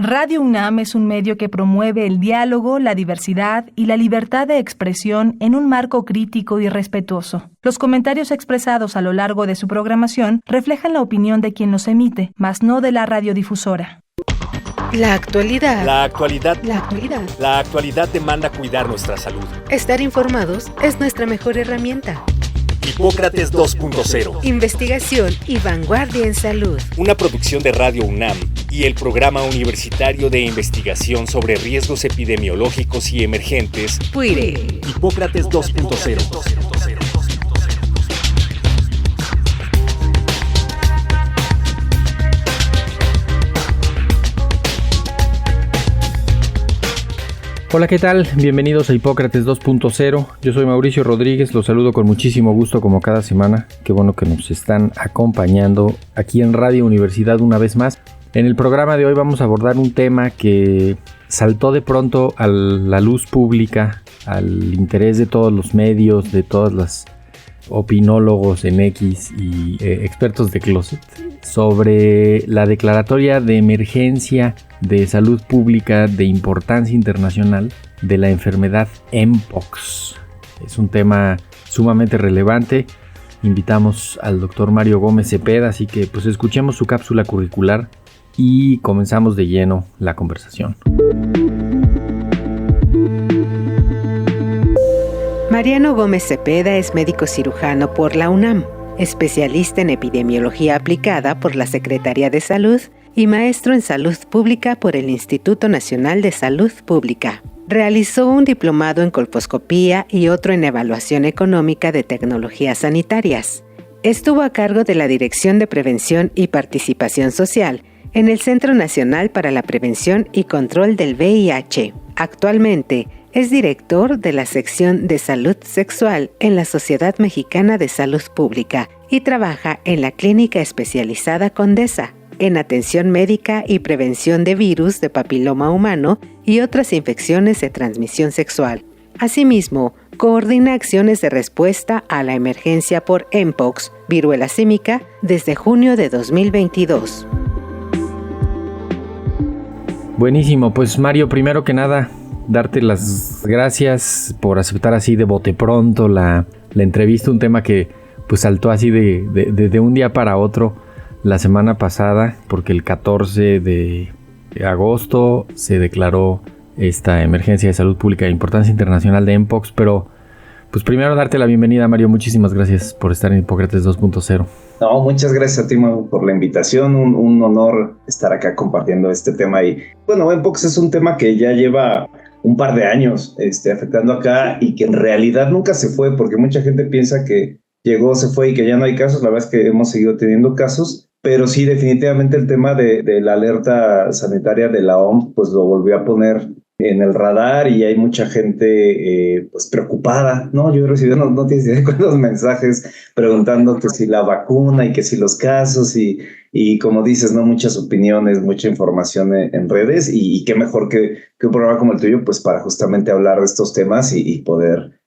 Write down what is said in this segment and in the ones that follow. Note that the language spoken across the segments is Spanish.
Radio UNAM es un medio que promueve el diálogo, la diversidad y la libertad de expresión en un marco crítico y respetuoso. Los comentarios expresados a lo largo de su programación reflejan la opinión de quien los emite, mas no de la radiodifusora. La actualidad. La actualidad. La actualidad. La actualidad demanda cuidar nuestra salud. Estar informados es nuestra mejor herramienta. Hipócrates 2.0. Investigación y vanguardia en salud. Una producción de Radio UNAM y el Programa Universitario de Investigación sobre Riesgos Epidemiológicos y Emergentes. PUIRE. Hipócrates 2.0. Hola, ¿qué tal? Bienvenidos a Hipócrates 2.0. Yo soy Mauricio Rodríguez, los saludo con muchísimo gusto como cada semana. Qué bueno que nos están acompañando aquí en Radio Universidad una vez más. En el programa de hoy vamos a abordar un tema que saltó de pronto a la luz pública, al interés de todos los medios, de todas las opinólogos en X y expertos de closet, sobre la declaratoria de emergencia de salud pública de importancia internacional de la enfermedad Mpox. Es un tema sumamente relevante. Invitamos al doctor Mario Gómez Cepeda, así que pues escuchemos su cápsula curricular y comenzamos de lleno la conversación. Mariano Gómez Cepeda es médico cirujano por la UNAM, especialista en epidemiología aplicada por la Secretaría de Salud y maestro en salud pública por el Instituto Nacional de Salud Pública. Realizó un diplomado en colposcopía y otro en evaluación económica de tecnologías sanitarias. Estuvo a cargo de la Dirección de Prevención y Participación Social en el Centro Nacional para la Prevención y Control del VIH. Actualmente es director de la sección de salud sexual en la Sociedad Mexicana de Salud Pública y trabaja en la Clínica Especializada Condesa, en atención médica y prevención de virus de papiloma humano y otras infecciones de transmisión sexual. Asimismo, coordina acciones de respuesta a la emergencia por Mpox, viruela símica, desde junio de 2022. Buenísimo, pues Mario, primero que nada, darte las gracias por aceptar así de bote pronto la entrevista, un tema que pues saltó así de un día para otro la semana pasada, porque el 14 de agosto se declaró esta emergencia de salud pública de importancia internacional de Mpox, pero pues primero darte la bienvenida, Mario, muchísimas gracias por estar en Hipócrates 2.0. No, muchas gracias a ti, Mau, por la invitación, un honor estar acá compartiendo este tema. Y bueno, Mpox es un tema que ya lleva un par de años afectando acá y que en realidad nunca se fue, porque mucha gente piensa que llegó, se fue y que ya no hay casos. La verdad es que hemos seguido teniendo casos, pero sí, definitivamente el tema de la alerta sanitaria de la OMS pues lo volvió a poner en el radar y hay mucha gente pues preocupada, ¿no? Yo he recibido no tienes idea de cuántos mensajes preguntando que si la vacuna y que si los casos y como dices, ¿no? Muchas opiniones, mucha información en redes y qué mejor que un programa como el tuyo pues para justamente hablar de estos temas y poder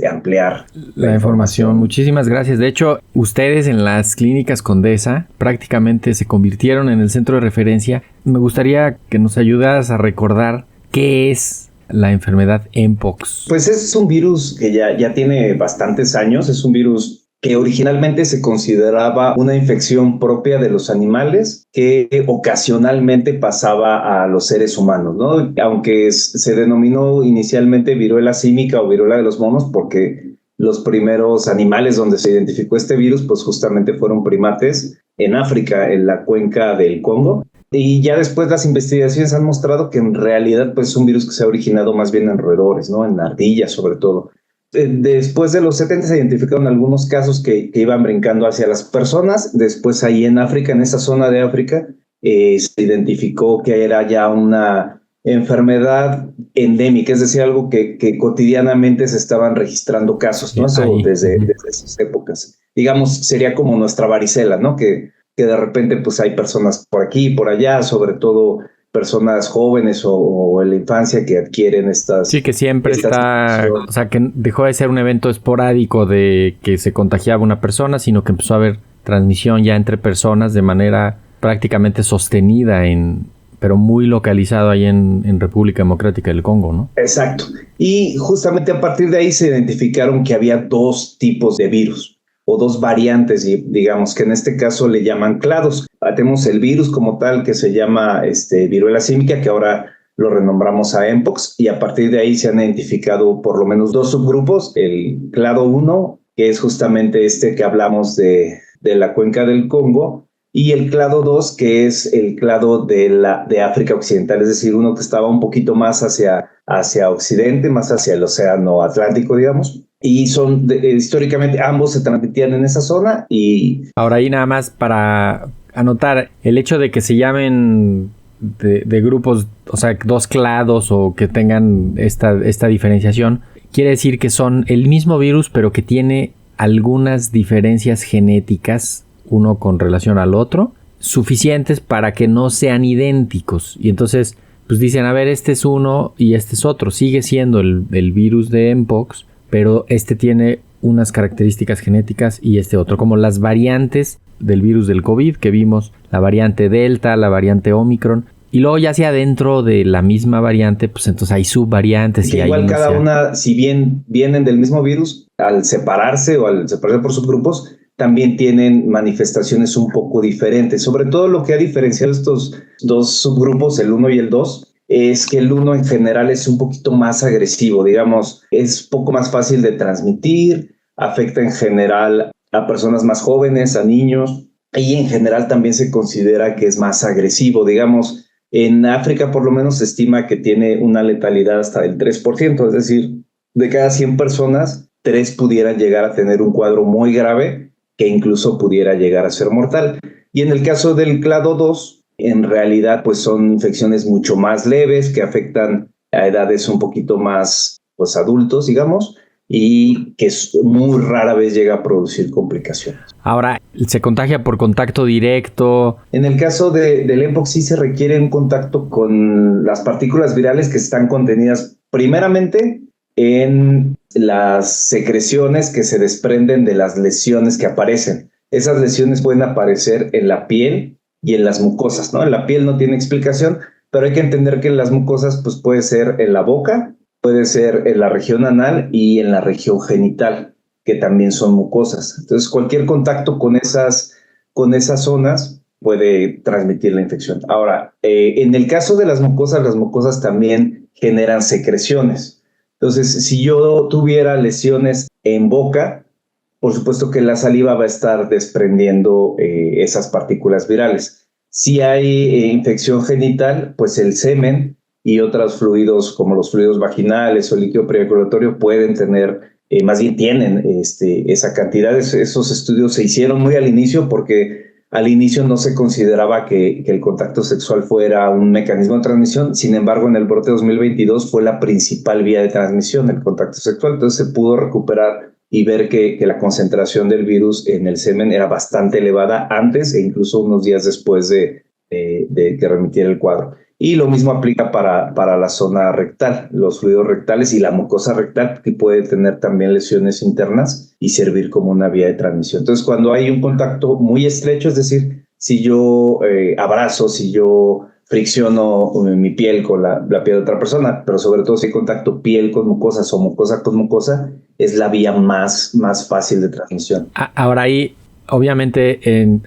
ampliar la información. Muchísimas gracias. De hecho, ustedes en las clínicas Condesa prácticamente se convirtieron en el centro de referencia. Me gustaría que nos ayudaras a recordar qué es la enfermedad Mpox. Pues es un virus que ya tiene bastantes años. Es un virus que originalmente se consideraba una infección propia de los animales que ocasionalmente pasaba a los seres humanos, ¿no? Aunque se denominó inicialmente viruela símica o viruela de los monos porque los primeros animales donde se identificó este virus pues justamente fueron primates en África, en la cuenca del Congo. Y ya después las investigaciones han mostrado que en realidad pues es un virus que se ha originado más bien en roedores, ¿no? En ardillas sobre todo. Después de los 70 se identificaron algunos casos que iban brincando hacia las personas. Después ahí en África, en esa zona de África, se identificó que era ya una enfermedad endémica, es decir, algo que cotidianamente se estaban registrando casos, ¿no? Eso desde esas épocas. Digamos, sería como nuestra varicela, ¿no? Que de repente pues hay personas por aquí y por allá, sobre todo personas jóvenes o en la infancia que adquieren estas... Sí, que siempre está... O sea, que dejó de ser un evento esporádico de que se contagiaba una persona, sino que empezó a haber transmisión ya entre personas de manera prácticamente sostenida en pero muy localizado ahí en República Democrática del Congo, ¿no? Exacto. Y justamente a partir de ahí se identificaron que había dos tipos de virus o dos variantes, digamos, que en este caso le llaman clados. Tenemos el virus como tal que se llama viruela símica, que ahora lo renombramos a Mpox, y a partir de ahí se han identificado por lo menos dos subgrupos, el clado 1, que es justamente que hablamos de la cuenca del Congo, y el clado 2, que es el clado de África Occidental, es decir, uno que estaba un poquito más hacia Occidente, más hacia el Océano Atlántico, digamos. Y históricamente ambos se transmitían en esa zona. Y ahora ahí nada más para anotar, el hecho de que se llamen de grupos, o sea, dos clados o que tengan esta diferenciación, quiere decir que son el mismo virus, pero que tiene algunas diferencias genéticas, uno con relación al otro, suficientes para que no sean idénticos. Y entonces, pues dicen, a ver, este es uno y este es otro. Sigue siendo el virus de Mpox, pero este tiene unas características genéticas y este otro, como las variantes del virus del COVID que vimos, la variante Delta, la variante Omicron, y luego ya sea dentro de la misma variante, pues entonces hay subvariantes. Y igual cada una, si bien vienen del mismo virus, al separarse por subgrupos, también tienen manifestaciones un poco diferentes. Sobre todo lo que ha diferenciado estos dos subgrupos, el 1 y el 2, es que el 1 en general es un poquito más agresivo, digamos, es poco más fácil de transmitir, afecta en general a personas más jóvenes, a niños, y en general también se considera que es más agresivo, digamos. En África por lo menos se estima que tiene una letalidad hasta del 3%, es decir, de cada 100 personas, 3 pudieran llegar a tener un cuadro muy grave que incluso pudiera llegar a ser mortal. Y en el caso del clado 2, en realidad pues son infecciones mucho más leves que afectan a edades un poquito más pues adultos, digamos, y que muy rara vez llega a producir complicaciones. Ahora, ¿se contagia por contacto directo? En el caso del Mpox sí se requiere un contacto con las partículas virales que están contenidas primeramente en las secreciones que se desprenden de las lesiones que aparecen. Esas lesiones pueden aparecer en la piel y en las mucosas, ¿no? En la piel no tiene explicación, pero hay que entender que en las mucosas pues puede ser en la boca, puede ser en la región anal y en la región genital, que también son mucosas. Entonces, cualquier contacto con esas zonas puede transmitir la infección. Ahora, en el caso de las mucosas también generan secreciones. Entonces, si yo tuviera lesiones en boca, por supuesto que la saliva va a estar desprendiendo esas partículas virales. Si hay infección genital, pues el semen y otros fluidos como los fluidos vaginales o líquido preejaculatorio pueden tener, más bien tienen esa cantidad. Esos estudios se hicieron muy al inicio porque al inicio no se consideraba que el contacto sexual fuera un mecanismo de transmisión. Sin embargo, en el brote 2022 fue la principal vía de transmisión, el contacto sexual. Entonces se pudo recuperar y ver que la concentración del virus en el semen era bastante elevada antes e incluso unos días después de que remitiera el cuadro. Y lo mismo aplica para la zona rectal, los fluidos rectales y la mucosa rectal, que puede tener también lesiones internas y servir como una vía de transmisión. Entonces, cuando hay un contacto muy estrecho, es decir, si yo abrazo, si yo fricciono mi piel con la piel de otra persona, pero sobre todo si hay contacto piel con mucosas o mucosa con mucosa, es la vía más fácil de transmisión. Ahora ahí, obviamente,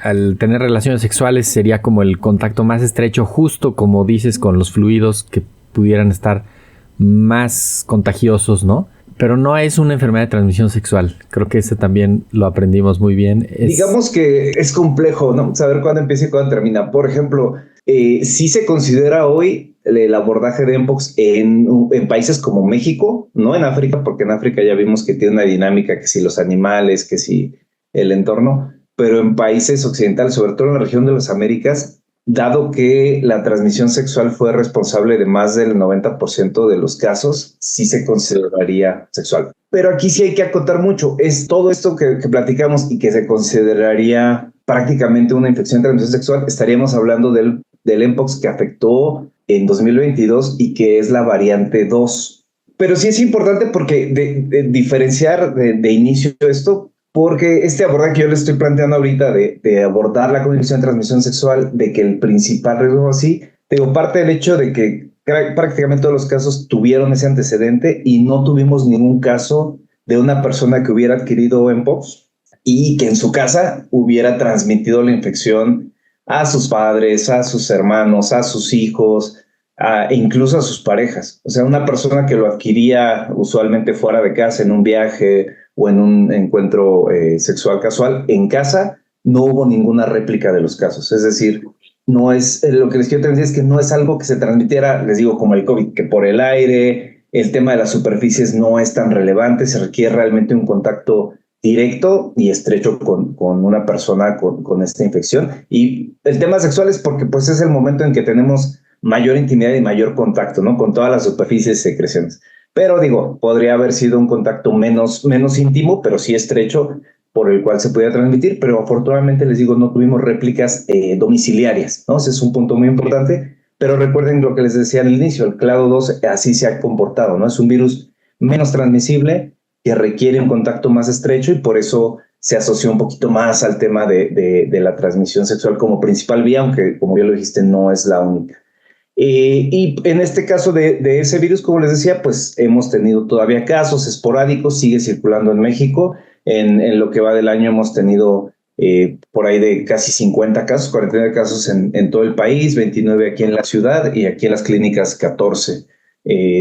al tener relaciones sexuales sería como el contacto más estrecho, justo como dices, con los fluidos que pudieran estar más contagiosos, ¿no? Pero no es una enfermedad de transmisión sexual. Creo que ese también lo aprendimos muy bien. Digamos que es complejo, ¿no? Saber cuándo empieza y cuándo termina. Por ejemplo, sí se considera hoy el abordaje de Mpox en países como México, no en África, porque en África ya vimos que tiene una dinámica, que si los animales, que si el entorno, pero en países occidentales, sobre todo en la región de las Américas, dado que la transmisión sexual fue responsable de más del 90% de los casos, sí se consideraría sexual. Pero aquí sí hay que acotar mucho. Es todo esto que platicamos y que se consideraría prácticamente una infección de transmisión sexual. Estaríamos hablando del Mpox que afectó en 2022 y que es la variante 2. Pero sí es importante porque de diferenciar de inicio esto, porque este abordaje que yo le estoy planteando ahorita de abordar la infección de transmisión sexual, de que el principal riesgo así, Digo, parte del hecho de que prácticamente todos los casos tuvieron ese antecedente y no tuvimos ningún caso de una persona que hubiera adquirido mpox y que en su casa hubiera transmitido la infección a sus padres, a sus hermanos, a sus hijos, e incluso a sus parejas. O sea, una persona que lo adquiría usualmente fuera de casa, en un viaje o en un encuentro sexual casual, en casa no hubo ninguna réplica de los casos. Es decir, no es, lo que les quiero decir es que no es algo que se transmitiera, les digo, como el COVID, que por el aire, el tema de las superficies no es tan relevante, se requiere realmente un contacto directo y estrecho con una persona con esta infección. Y el tema sexual es porque pues es el momento en que tenemos mayor intimidad y mayor contacto, ¿no? Con todas las superficies y secreciones. Pero digo, podría haber sido un contacto menos íntimo, pero sí estrecho, por el cual se podía transmitir, pero afortunadamente les digo, no tuvimos réplicas domiciliarias, ¿no? Ese es un punto muy importante, pero recuerden lo que les decía al inicio, el clado 2 así se ha comportado, ¿no? Es un virus menos transmisible, que requiere un contacto más estrecho y por eso se asoció un poquito más al tema de la transmisión sexual como principal vía, aunque como ya lo dijiste, no es la única. Y en este caso de ese virus, como les decía, pues hemos tenido todavía casos esporádicos, sigue circulando en México. En lo que va del año hemos tenido por ahí de casi 50 casos, 49 casos en todo el país, 29 aquí en la ciudad y aquí en las clínicas 14.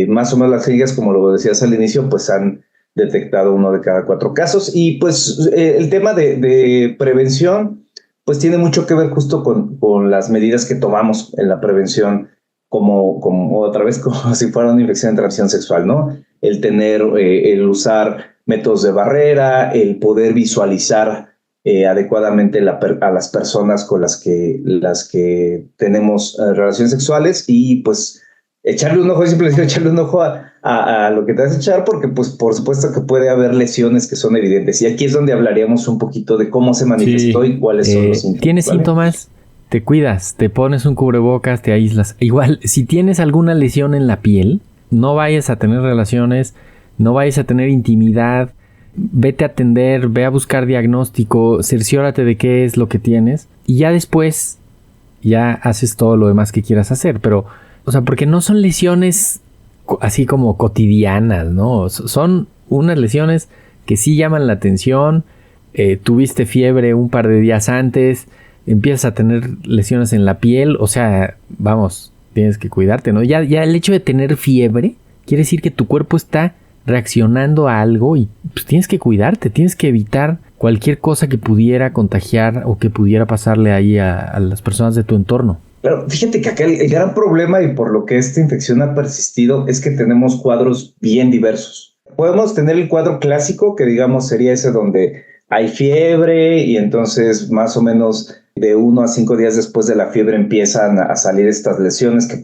Más o menos las clínicas, como lo decías al inicio, pues han detectado 1 de cada 4 casos. Y pues el tema de prevención, pues tiene mucho que ver justo con las medidas que tomamos en la prevención, como otra vez, como si fuera una infección de transmisión sexual, ¿no? El tener, el usar métodos de barrera, el poder visualizar adecuadamente a las personas con las que tenemos relaciones sexuales y pues echarle un ojo, simplemente echarle un ojo a lo que te vas a echar, porque pues por supuesto que puede haber lesiones que son evidentes. Y aquí es donde hablaríamos un poquito de cómo se manifestó y cuáles son los síntomas. ¿Tienes síntomas? Te cuidas, te pones un cubrebocas, te aíslas. Igual, si tienes alguna lesión en la piel, no vayas a tener relaciones, no vayas a tener intimidad, vete a atender, ve a buscar diagnóstico, cerciórate de qué es lo que tienes y ya después ya haces todo lo demás que quieras hacer. Pero, o sea, porque no son lesiones así como cotidianas, ¿no? Son unas lesiones que sí llaman la atención. Tuviste fiebre un par de días antes, empiezas a tener lesiones en la piel, o sea, vamos, tienes que cuidarte, ¿no? Ya el hecho de tener fiebre quiere decir que tu cuerpo está reaccionando a algo y pues tienes que cuidarte, tienes que evitar cualquier cosa que pudiera contagiar o que pudiera pasarle ahí a las personas de tu entorno. Pero fíjate que acá el gran problema y por lo que esta infección ha persistido es que tenemos cuadros bien diversos. Podemos tener el cuadro clásico, que digamos sería ese donde hay fiebre y entonces más o menos de 1 a 5 días después de la fiebre empiezan a salir estas lesiones que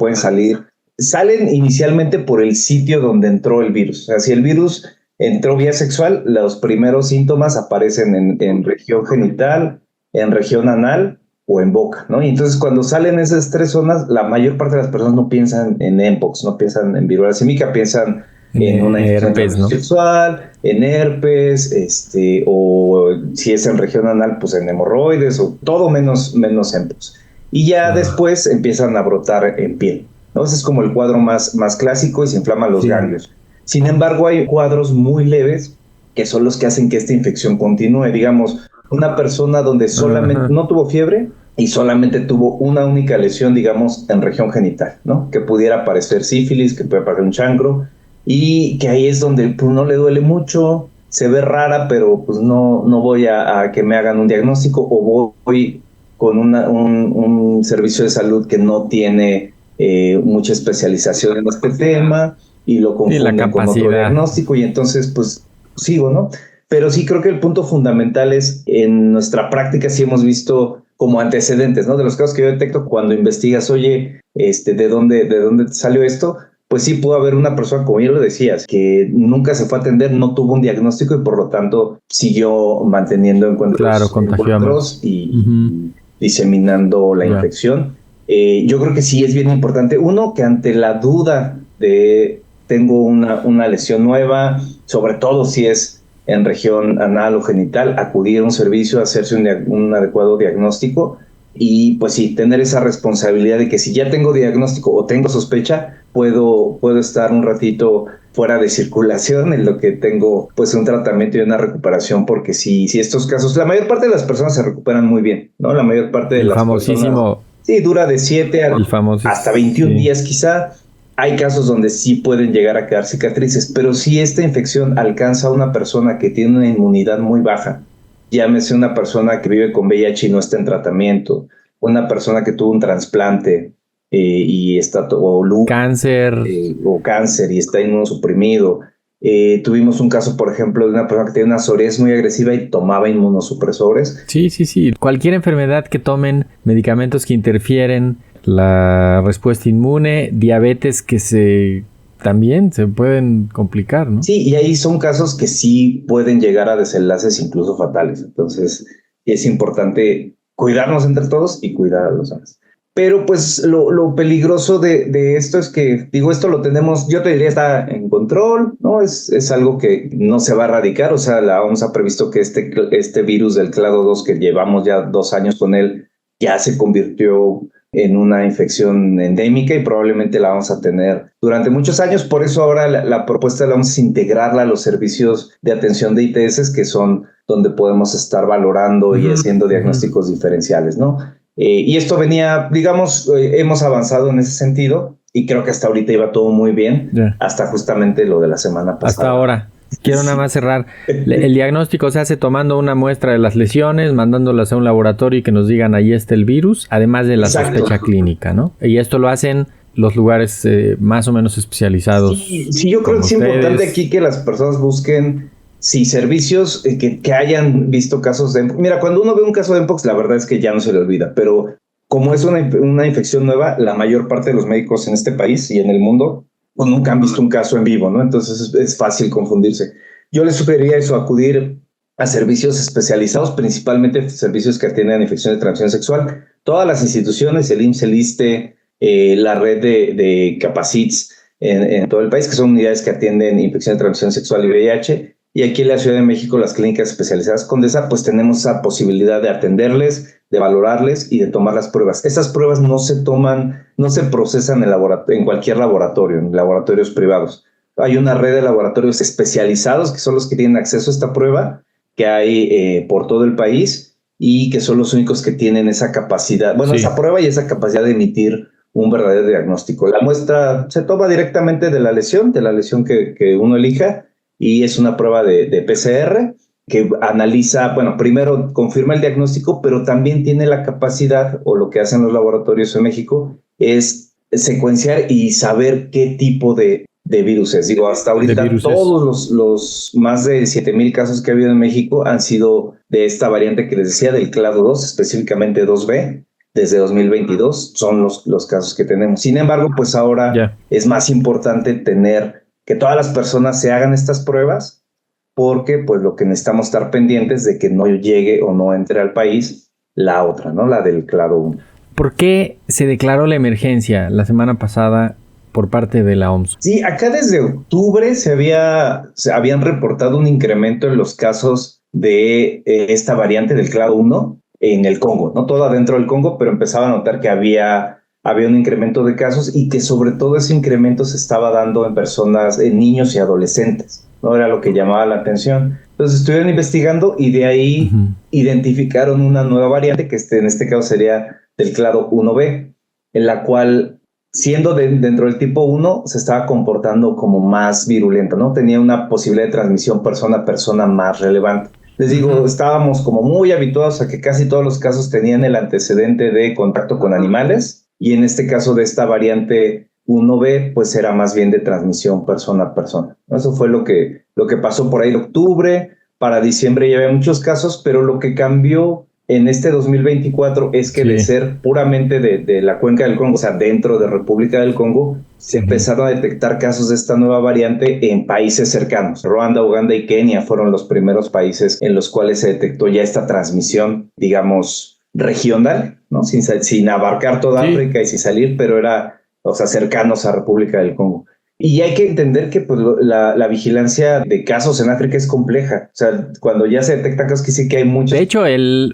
salen inicialmente por el sitio donde entró el virus. O sea, si el virus entró vía sexual, los primeros síntomas aparecen en región genital, en región anal o en boca, ¿no? Y entonces cuando salen esas 3 zonas, la mayor parte de las personas no piensan en mpox, no piensan en viruela símica, piensan en una infección ¿no? sexual, en herpes, o si es en región anal, pues en hemorroides, o todo menos mpox. Y ya después empiezan a brotar en piel, ¿no? Ese es como el cuadro más clásico y se inflaman los ganglios. Sin embargo, hay cuadros muy leves que son los que hacen que esta infección continúe. Digamos, una persona donde solamente no tuvo fiebre y solamente tuvo una única lesión, digamos, en región genital, ¿no? Que pudiera parecer sífilis, que puede parecer un chancro, y que ahí es donde pues, no le duele mucho, se ve rara, pero pues no voy a que me hagan un diagnóstico o voy con un servicio de salud que no tiene mucha especialización en este tema y lo confunden con otro diagnóstico y entonces pues sigo, ¿no? Pero sí creo que el punto fundamental es en nuestra práctica sí hemos visto como antecedentes, ¿no? De los casos que yo detecto cuando investigas, oye, ¿de dónde te salió esto? Pues sí pudo haber una persona, como ya lo decías, que nunca se fue a atender, no tuvo un diagnóstico y por lo tanto siguió manteniendo encuentros y diseminando la infección. Yo creo que sí es bien importante, uno, que ante la duda de tengo una lesión nueva, sobre todo si es en región anal o genital, acudir a un servicio, hacerse un adecuado diagnóstico Y pues sí, tener esa responsabilidad de que si ya tengo diagnóstico o tengo sospecha, puedo estar un ratito fuera de circulación en lo que tengo pues un tratamiento y una recuperación, porque si estos casos, la mayor parte de las personas se recuperan muy bien, ¿no? La mayor parte de el las famosísimo, personas, sí, dura de 7 hasta 21 sí. días quizá. Hay casos donde sí pueden llegar a quedar cicatrices, pero si esta infección alcanza a una persona que tiene una inmunidad muy baja, llámese una persona que vive con VIH y no está en tratamiento, una persona que tuvo un trasplante y está cáncer o cáncer y está inmunosuprimido. Tuvimos un caso, por ejemplo, de una persona que tenía una psoriasis muy agresiva y tomaba inmunosupresores. Sí. Cualquier enfermedad que tomen medicamentos que interfieren la respuesta inmune, diabetes también se pueden complicar, ¿no? Sí, y ahí son casos que sí pueden llegar a desenlaces incluso fatales. Entonces, es importante cuidarnos entre todos y cuidar a los demás. Pero pues lo peligroso de esto es que, digo, esto lo tenemos, yo te diría, está en control, ¿no? Es algo que no se va a erradicar. O sea, la OMS ha previsto que este virus del clado 2, que llevamos ya 2 años con él, ya se convirtió en una infección endémica y probablemente la vamos a tener durante muchos años. Por eso ahora la propuesta de la OMS es integrarla a los servicios de atención de ITS, que son donde podemos estar valorando y haciendo diagnósticos diferenciales, ¿no? Y esto venía, digamos, hemos avanzado en ese sentido y creo que hasta ahorita iba todo muy bien, hasta justamente lo de la semana pasada. Hasta ahora. Quiero nada más cerrar. El diagnóstico se hace tomando una muestra de las lesiones, mandándolas a un laboratorio y que nos digan ahí está el virus, además de la sospecha clínica, ¿no? Y esto lo hacen los lugares más o menos especializados. Sí, yo creo que es importante aquí que las personas busquen servicios que hayan visto casos de Mpox. Mira, cuando uno ve un caso de Mpox, la verdad es que ya no se le olvida, pero como es una infección nueva, la mayor parte de los médicos en este país y en el mundo pues nunca han visto un caso en vivo, ¿no? Entonces es fácil confundirse. Yo les sugeriría eso, acudir a servicios especializados, principalmente servicios que atienden infecciones de transmisión sexual. Todas las instituciones, el IMSS, el ISSSTE, la red de Capacits en todo el país, que son unidades que atienden infecciones de transmisión sexual y VIH. Y aquí en la Ciudad de México, las clínicas especializadas Condesa, pues tenemos esa posibilidad de atenderles, de valorarles y de tomar las pruebas. Esas pruebas no se procesan en cualquier laboratorio, en laboratorios privados. Hay una red de laboratorios especializados que son los que tienen acceso a esta prueba, que hay por todo el país y que son los únicos que tienen esa capacidad, esa prueba y esa capacidad de emitir un verdadero diagnóstico. La muestra se toma directamente de la lesión que uno elija, y es una prueba de PCR que analiza, primero confirma el diagnóstico, pero también tiene la capacidad, o lo que hacen los laboratorios en México, es secuenciar y saber qué tipo de virus es. Digo, hasta ahorita todos los más de 7,000 casos que ha habido en México han sido de esta variante que les decía, del clado 2, específicamente 2B. Desde 2022 son los casos que tenemos. Sin embargo, pues ahora es más importante que todas las personas se hagan estas pruebas, porque pues lo que necesitamos estar pendientes de que no llegue o no entre al país la otra, ¿no? La del clado 1. ¿Por qué se declaró la emergencia la semana pasada por parte de la OMS? Sí, acá desde octubre se habían reportado un incremento en los casos de esta variante del clado 1 en el Congo, no todo adentro del Congo, pero empezaba a notar que había un incremento de casos y que sobre todo ese incremento se estaba dando en personas, en niños y adolescentes, ¿no? Era lo que llamaba la atención. Entonces estuvieron investigando y de ahí identificaron una nueva variante que en este caso sería del clado 1B, en la cual, siendo dentro del tipo 1, se estaba comportando como más virulenta, ¿no? Tenía una posibilidad de transmisión persona a persona más relevante. Les digo, estábamos como muy habituados a que casi todos los casos tenían el antecedente de contacto con animales, y en este caso de esta variante 1B, pues era más bien de transmisión persona a persona. Eso fue lo que pasó por ahí en octubre. Para diciembre ya había muchos casos, pero lo que cambió en este 2024 es que de ser puramente de la cuenca del Congo, o sea, dentro de República del Congo, se empezaron a detectar casos de esta nueva variante en países cercanos. Ruanda, Uganda y Kenia fueron los primeros países en los cuales se detectó ya esta transmisión, digamos, regional, ¿no? Sin abarcar toda África y sin salir, pero era, cercanos a República del Congo. Y hay que entender que pues, la vigilancia de casos en África es compleja. O sea, cuando ya se detectan casos, que sí que hay muchos. De hecho,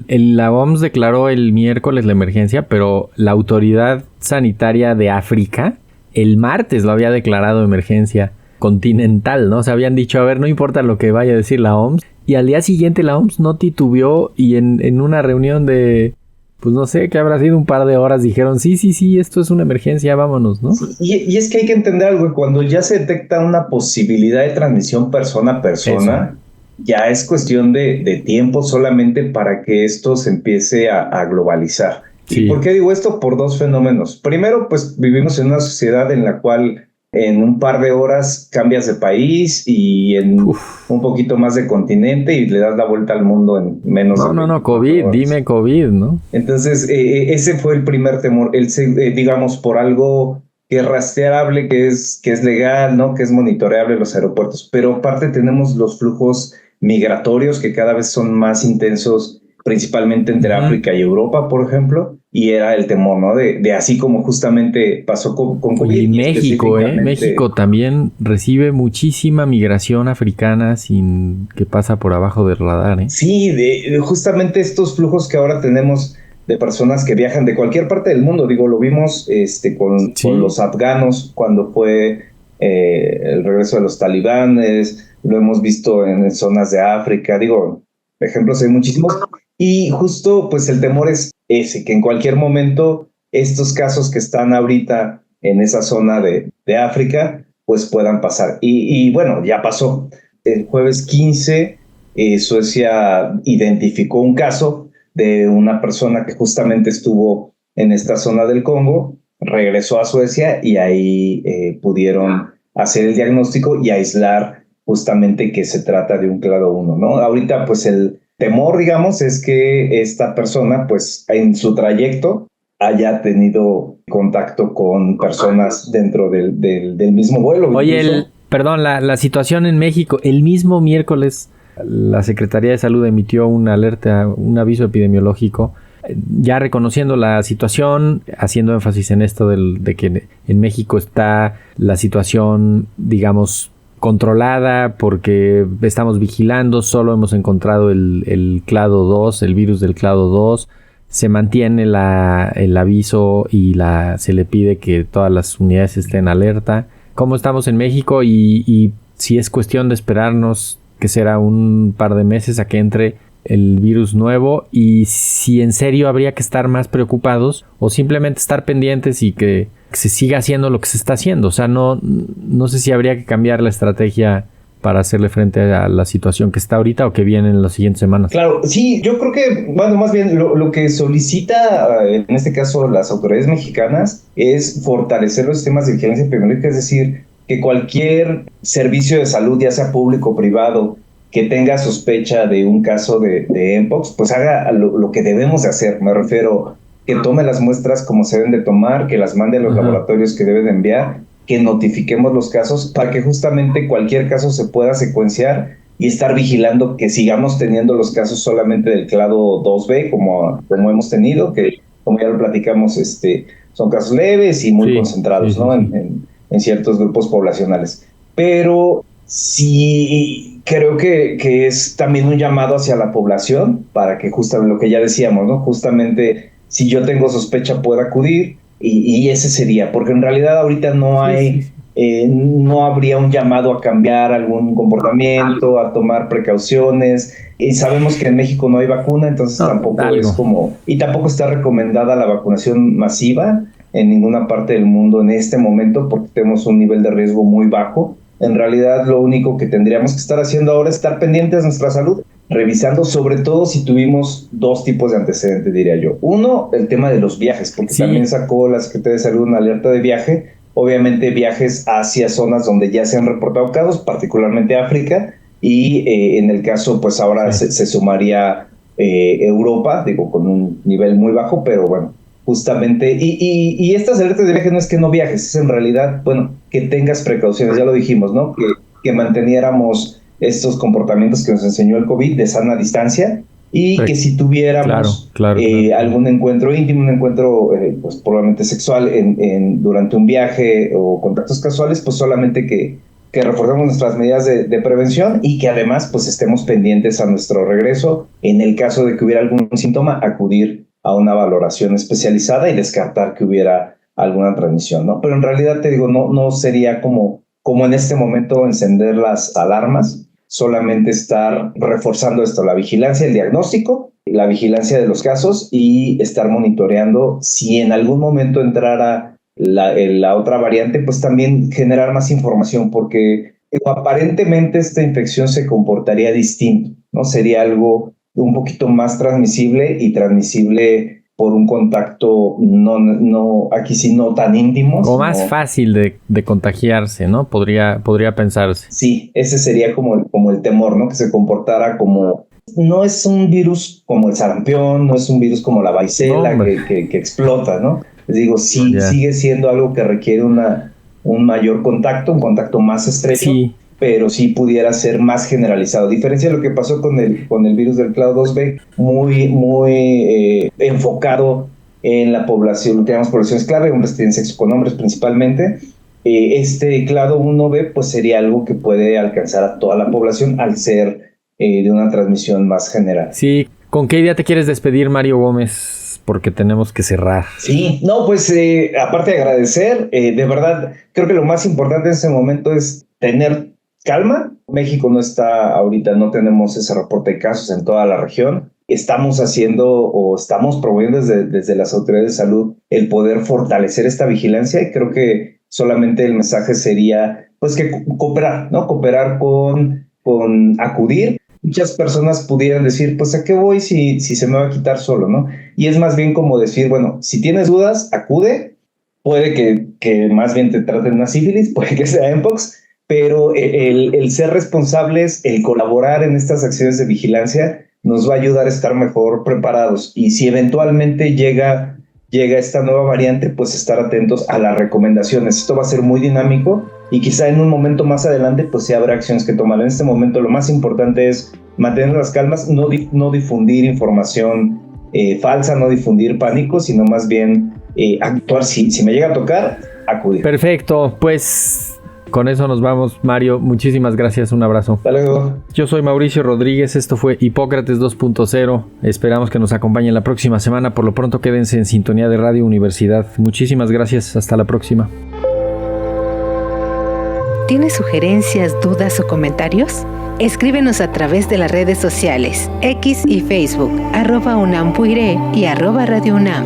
la OMS declaró el miércoles la emergencia, pero la autoridad sanitaria de África el martes lo había declarado emergencia continental, ¿no? O sea, habían dicho, a ver, no importa lo que vaya a decir la OMS. Y al día siguiente la OMS no titubeó y en una reunión de, pues no sé, que habrá sido un par de horas, dijeron, sí, esto es una emergencia, vámonos, ¿no? Sí, y es que hay que entender algo, cuando ya se detecta una posibilidad de transmisión persona a persona, ya es cuestión de tiempo solamente para que esto se empiece a globalizar. Sí. ¿Y por qué digo esto? Por dos fenómenos. Primero, pues vivimos en una sociedad en la cual en un par de horas cambias de país y en un poquito más de continente y le das la vuelta al mundo en menos de... No, COVID, horas. Dime COVID, ¿no? Entonces, ese fue el primer temor, digamos, por algo que es rastreable, que es legal, ¿no? Que es monitoreable en los aeropuertos. Pero aparte tenemos los flujos migratorios que cada vez son más intensos, principalmente entre África y Europa, por ejemplo, y era el temor, ¿no? De así como justamente pasó con COVID. Y México, México también recibe muchísima migración africana sin que pasa por abajo del radar, Sí, justamente estos flujos que ahora tenemos de personas que viajan de cualquier parte del mundo, digo, lo vimos con los afganos cuando fue el regreso de los talibanes, lo hemos visto en zonas de África, digo, ejemplos hay muchísimos. Y justo, pues el temor es ese, que en cualquier momento estos casos que están ahorita en esa zona de África, pues puedan pasar. Y bueno, ya pasó. El jueves 15, Suecia identificó un caso de una persona que justamente estuvo en esta zona del Congo, regresó a Suecia y ahí pudieron hacer el diagnóstico y aislar justamente que se trata de un clado 1, ¿no? Ahorita, pues el temor, digamos, es que esta persona, pues, en su trayecto haya tenido contacto con personas dentro del mismo vuelo. Oye, la situación en México, el mismo miércoles, la Secretaría de Salud emitió una alerta, un aviso epidemiológico, ya reconociendo la situación, haciendo énfasis en esto de que en México está la situación, digamos, controlada porque estamos vigilando, solo hemos encontrado el clado 2, el virus del clado 2, se mantiene el aviso y se le pide que todas las unidades estén alerta. ¿Cómo estamos en México? Y si es cuestión de esperarnos, que será un par de meses a que entre el virus nuevo, y si en serio habría que estar más preocupados o simplemente estar pendientes y que se siga haciendo lo que se está haciendo. O sea, no sé si habría que cambiar la estrategia para hacerle frente a la situación que está ahorita o que viene en las siguientes semanas. Claro, sí, yo creo que, bueno, más bien lo que solicita en este caso las autoridades mexicanas es fortalecer los sistemas de vigilancia epidemiológica, es decir, que cualquier servicio de salud, ya sea público o privado, que tenga sospecha de un caso de Mpox, pues haga lo que debemos de hacer. Me refiero que tome las muestras como se deben de tomar, que las mande a los laboratorios que deben de enviar, que notifiquemos los casos para que justamente cualquier caso se pueda secuenciar y estar vigilando que sigamos teniendo los casos solamente del clado 2B como hemos tenido, que como ya lo platicamos, son casos leves y muy concentrados, ¿no? En ciertos grupos poblacionales. Pero sí creo que es también un llamado hacia la población para que justamente lo que ya decíamos, ¿no? Justamente si yo tengo sospecha pueda acudir y ese sería, porque en realidad ahorita no hay, no habría un llamado a cambiar algún comportamiento, a tomar precauciones, y sabemos que en México no hay vacuna, entonces tampoco es como, y tampoco está recomendada la vacunación masiva en ninguna parte del mundo en este momento porque tenemos un nivel de riesgo muy bajo. En realidad lo único que tendríamos que estar haciendo ahora es estar pendientes de nuestra salud, revisando sobre todo si tuvimos dos tipos de antecedentes, diría yo. Uno, el tema de los viajes, porque también sacó la Secretaría de Salud una alerta de viaje, obviamente viajes hacia zonas donde ya se han reportado casos, particularmente África, y en el caso, pues ahora se sumaría Europa, digo, con un nivel muy bajo, pero bueno, justamente, y estas alertas de viaje no es que no viajes, es en realidad, bueno, que tengas precauciones, ya lo dijimos, ¿no? Que manteniéramos estos comportamientos que nos enseñó el COVID de sana distancia, y que si tuviéramos algún encuentro íntimo, un encuentro pues probablemente sexual durante un viaje o contactos casuales, pues solamente que reforcemos nuestras medidas de prevención y que además pues estemos pendientes a nuestro regreso. En el caso de que hubiera algún síntoma, acudir a una valoración especializada y descartar que hubiera alguna transmisión, ¿no? Pero en realidad te digo, no sería como en este momento encender las alarmas, solamente estar reforzando esto, la vigilancia, el diagnóstico, la vigilancia de los casos y estar monitoreando si en algún momento entrara la otra variante, pues también generar más información, porque aparentemente esta infección se comportaría distinto, ¿no? Sería algo un poquito más transmisible y transmisible por un contacto aquí sí no tan íntimo. O más fácil de contagiarse, ¿no? Podría pensarse. Sí, ese sería como el temor, ¿no? Que se comportara como... No es un virus como el sarampión, no es un virus como la varicela que explota, ¿no? Les digo, sí, sigue siendo algo que requiere un mayor contacto, un contacto más estrecho, pero sí pudiera ser más generalizado. A diferencia de lo que pasó con el virus del clado 2B, muy enfocado en la población, que llamamos poblaciones clave, hombres tienen sexo con hombres principalmente. Este clado 1B pues sería algo que puede alcanzar a toda la población al ser de una transmisión más general. Sí, ¿con qué idea te quieres despedir, Mario Gómez? Porque tenemos que cerrar. Sí, no, pues aparte de agradecer, de verdad, creo que lo más importante en este momento es tener calma. México no está ahorita, no tenemos ese reporte de casos en toda la región. Estamos promoviendo desde las autoridades de salud el poder fortalecer esta vigilancia y creo que solamente el mensaje sería pues que cooperar, ¿no? Cooperar con acudir. Muchas personas pudieran decir, pues ¿a qué voy si se me va a quitar solo, no? Y es más bien como decir, bueno, si tienes dudas, acude. Puede que más bien te traten una sífilis, puede que sea Mpox, pero el ser responsables, el colaborar en estas acciones de vigilancia nos va a ayudar a estar mejor preparados. Y si eventualmente llega esta nueva variante, pues estar atentos a las recomendaciones. Esto va a ser muy dinámico y quizá en un momento más adelante pues sí habrá acciones que tomar. En este momento lo más importante es mantener las calmas, no difundir información falsa, no difundir pánico, sino más bien actuar. Si me llega a tocar, acudir. Perfecto, pues con eso nos vamos, Mario. Muchísimas gracias, un abrazo. Hasta luego. Yo soy Mauricio Rodríguez, esto fue Hipócrates 2.0. Esperamos que nos acompañen la próxima semana. Por lo pronto quédense en sintonía de Radio Universidad. Muchísimas gracias, hasta la próxima. ¿Tienes sugerencias, dudas o comentarios? Escríbenos a través de las redes sociales, X y Facebook, @UNAMPuire y @Radio UNAM.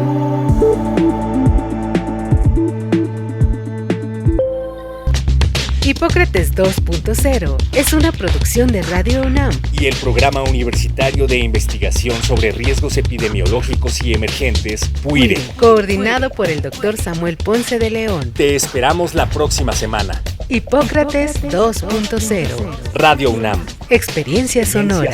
Hipócrates 2.0 es una producción de Radio UNAM y el Programa Universitario de Investigación sobre Riesgos Epidemiológicos y Emergentes, PUIRE, coordinado por el Dr. Samuel Ponce de León. Te esperamos la próxima semana. Hipócrates 2.0 Radio UNAM. Experiencia sonora.